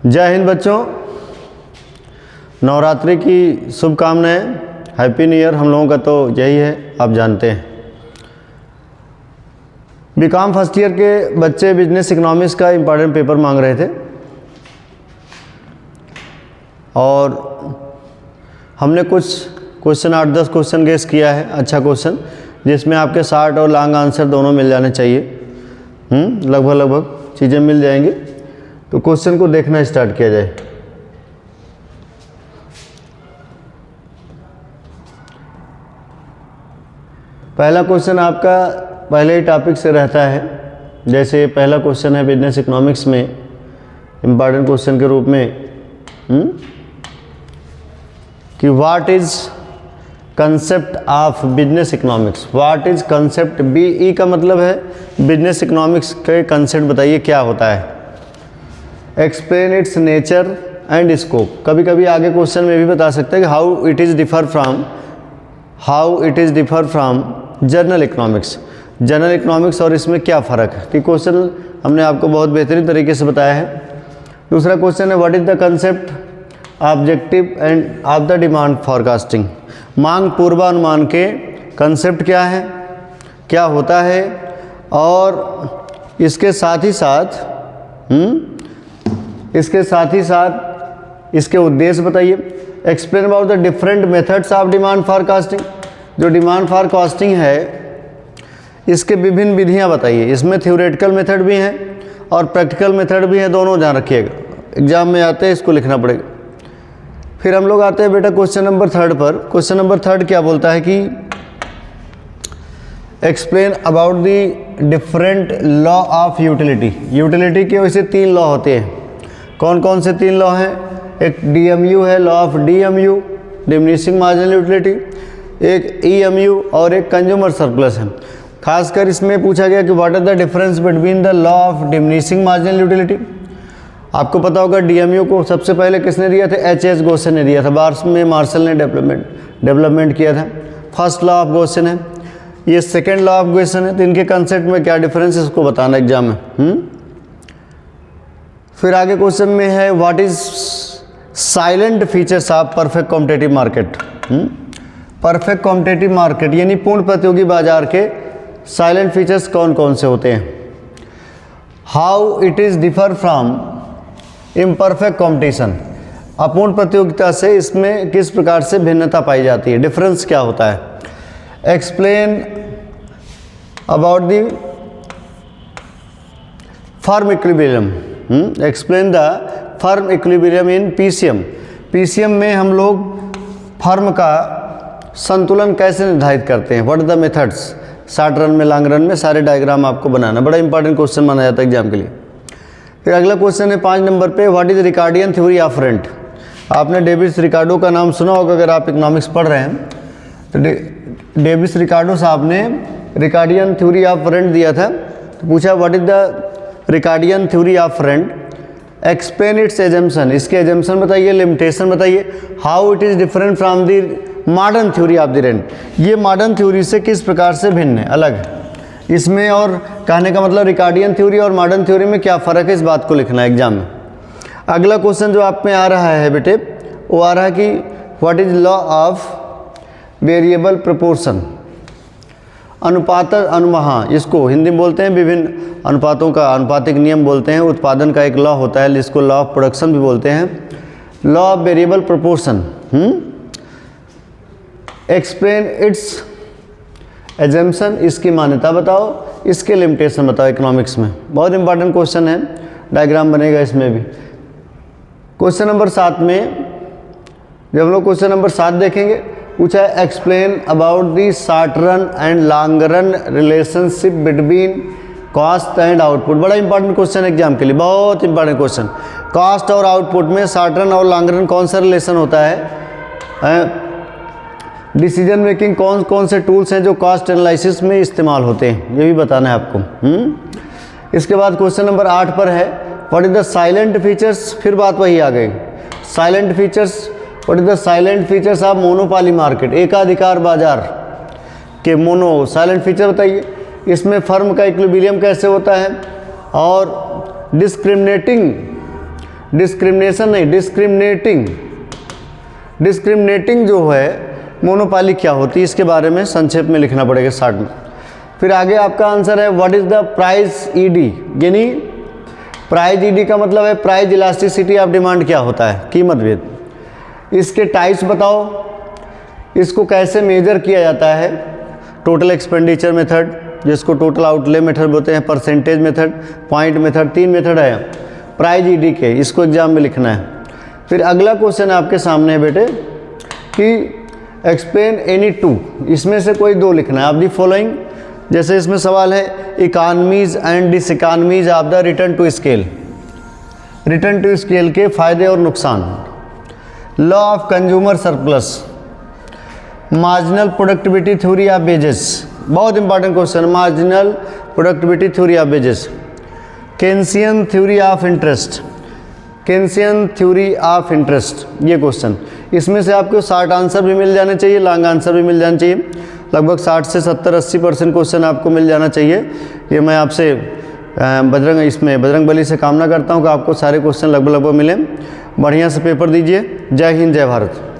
जय हिंद बच्चों, नवरात्रि की शुभकामनाएं। हैप्पी न्यू ईयर हम लोगों का तो यही है, आप जानते हैं। बीकॉम फर्स्ट ईयर के बच्चे बिजनेस इकोनॉमिक्स का इम्पॉर्टेंट पेपर मांग रहे थे और हमने कुछ क्वेश्चन 8-10 क्वेश्चन गेस किया है। अच्छा क्वेश्चन जिसमें आपके शॉर्ट और लॉन्ग आंसर दोनों मिल जाने चाहिए। लगभग चीज़ें मिल जाएंगी। तो क्वेश्चन को देखना स्टार्ट किया जाए। पहला क्वेश्चन आपका पहले ही टॉपिक से रहता है। जैसे पहला क्वेश्चन है बिजनेस इकोनॉमिक्स में इम्पॉर्टेंट क्वेश्चन के रूप में कि what is concept of business economics. What is concept, BE का मतलब है बिजनेस इकोनॉमिक्स के कंसेप्ट बताइए क्या होता है। Explain it's nature and scope. कभी कभी आगे क्वेश्चन में भी बता सकते हैं कि how it is differ from journal economics. Journal economics और इसमें क्या फ़र्क है, कि क्वेश्चन हमने आपको बहुत बेहतरीन तरीके से बताया है। दूसरा क्वेश्चन है what is the concept objective end of the demand forecasting. मांग पूर्वानुमान के कंसेप्ट क्या है, क्या होता है, और इसके साथ ही साथ इसके उद्देश्य बताइए। Explain about the different methods of demand forecasting. जो डिमांड फॉरकास्टिंग है इसके विभिन्न विधियां बताइए। इसमें थ्योरेटिकल मेथड भी हैं और प्रैक्टिकल मेथड भी हैं, दोनों ध्यान रखिएगा। एग्जाम में आते हैं इसको लिखना पड़ेगा। फिर हम लोग आते हैं बेटा क्वेश्चन नंबर 3 पर। क्वेश्चन नंबर 3 क्या बोलता है कि explain about the different law of utility. Utility के वैसे 3 लॉ होते हैं। कौन कौन से 3 लॉ हैं? एक DMU है, law of DMU diminishing marginal utility, एक EMU और एक कंज्यूमर सरप्लस है। खासकर इसमें पूछा गया कि what is the difference between the law of diminishing marginal utility. आपको पता होगा DMU को सबसे पहले किसने दिया था? H.H. गोसेन ने दिया था। बाद में मार्शल ने डेवलपमेंट किया था। फर्स्ट लॉ ऑफ गोसेन है, ये सेकेंड लॉ ऑफ गोसेन है। तो इनके कंसेप्ट में क्या डिफरेंस है इसको बताना एग्जाम में। फिर आगे क्वेश्चन में है what is salient features of perfect competitive market. Perfect competitive market यानी पूर्ण प्रतियोगी बाजार के साइलेंट फीचर्स कौन कौन से होते हैं। How it is differ from imperfect competition. अपूर्ण प्रतियोगिता से इसमें किस प्रकार से भिन्नता पाई जाती है, डिफरेंस क्या होता है। Explain about the firm equilibrium. Explain the firm equilibrium in PCM। PCM में हम लोग फर्म का संतुलन कैसे निर्धारित करते हैं। What are the methods. Short run में, लॉन्ग रन में सारे डायग्राम आपको बनाना, बड़ा इंपॉर्टेंट क्वेश्चन माना जाता है एग्जाम के लिए। फिर अगला क्वेश्चन है 5 नंबर पे what is Ricardian theory of rent. आपने डेविस रिकार्डो का नाम सुना होगा अगर आप इकोनॉमिक्स पढ़ रहे हैं। तो डेविस रिकार्डो साहब ने रिकार्डियन थ्योरी ऑफ रेंट दिया था। तो पूछा what is the Ricardian theory of rent. Explain it's assumption. इसके एजम्पशन बताइए, लिमिटेशन बताइए। How it is different from the modern theory of the rent. ये मॉडर्न थ्योरी से किस प्रकार से भिन्न है, अलग है इसमें। और कहने का मतलब रिकार्डियन थ्योरी और मॉडर्न थ्योरी में क्या फ़र्क है, इस बात को लिखना है एग्जाम में। अगला क्वेश्चन जो आप में आ रहा है बेटे, वो आ रहा है कि what is law of variable proportion. अनुपात हाँ, इसको हिंदी में बोलते हैं विभिन्न अनुपातों का अनुपातिक नियम बोलते हैं। उत्पादन का एक लॉ होता है, इसको लॉ ऑफ प्रोडक्शन भी बोलते हैं। Law of variable proportion. Explain it's assumption. इसकी मान्यता बताओ, इसके लिमिटेशन बताओ इकोनॉमिक्स में। बहुत इंपॉर्टेंट क्वेश्चन है, डायग्राम बनेगा इसमें भी। क्वेश्चन नंबर 7 में जब हम लोग क्वेश्चन नंबर 7 देखेंगे, पूछा है explain about the short run and long run relationship between cost and output. बड़ा इंपॉर्टेंट क्वेश्चन एग्जाम के लिए, बहुत इंपॉर्टेंट क्वेश्चन। कॉस्ट और आउटपुट में शॉर्ट रन और लॉन्ग रन कौन सा रिलेशन होता है। डिसीजन मेकिंग कौन कौन से टूल्स हैं जो कॉस्ट एनालिसिस में इस्तेमाल होते हैं, ये भी बताना है आपको। इसके बाद क्वेश्चन नंबर 8 पर है what is the salient features. फिर बात वही आ गई, salient features. What is the salient features of monopoly market. एकाधिकार बाजार के मोनो साइलेंट फीचर बताइए। इसमें फर्म का इक्विलिब्रियम कैसे होता है और डिस्क्रिमिनेटिंग डिस्क्रिमिनेशन नहीं, डिस्क्रिमिनेटिंग। डिस्क्रिमिनेटिंग जो है मोनोपाली क्या होती है, इसके बारे में संक्षेप में लिखना पड़ेगा शॉर्ट में। फिर आगे आपका आंसर है what is the price ED, यानी प्राइस ईडी का मतलब है प्राइस इलास्टिसिटी ऑफ डिमांड क्या होता है, कीमत भेद। इसके टाइप्स बताओ, इसको कैसे मेजर किया जाता है, टोटल एक्सपेंडिचर मेथड जिसको टोटल आउटले मेथड बोलते हैं, percentage method, point method, 3 method है प्राइस ईडी के, इसको एग्जाम में लिखना है। फिर अगला क्वेश्चन आपके सामने है बेटे कि एक्सप्लेन एनी टू, इसमें से कोई 2 लिखना है। आप दी फॉलोइंग, जैसे इसमें सवाल है economies and diseconomies of the return to scale, return to scale के फायदे और नुकसान, law of consumer surplus, marginal productivity theory of wages, बहुत important question, marginal productivity theory of wages, Keynesian theory of interest, Keynesian theory of interest, ये question. इसमें से आपको short answer भी मिल जाने चाहिए, लॉन्ग आंसर भी मिल जाना चाहिए। लगभग 60 से 70-80% क्वेश्चन आपको मिल जाना चाहिए। ये मैं आपसे बजरंगबली से कामना करता हूँ कि आपको सारे क्वेश्चन लगभग मिलें। बढ़िया से पेपर दीजिए। जय हिंद, जय भारत।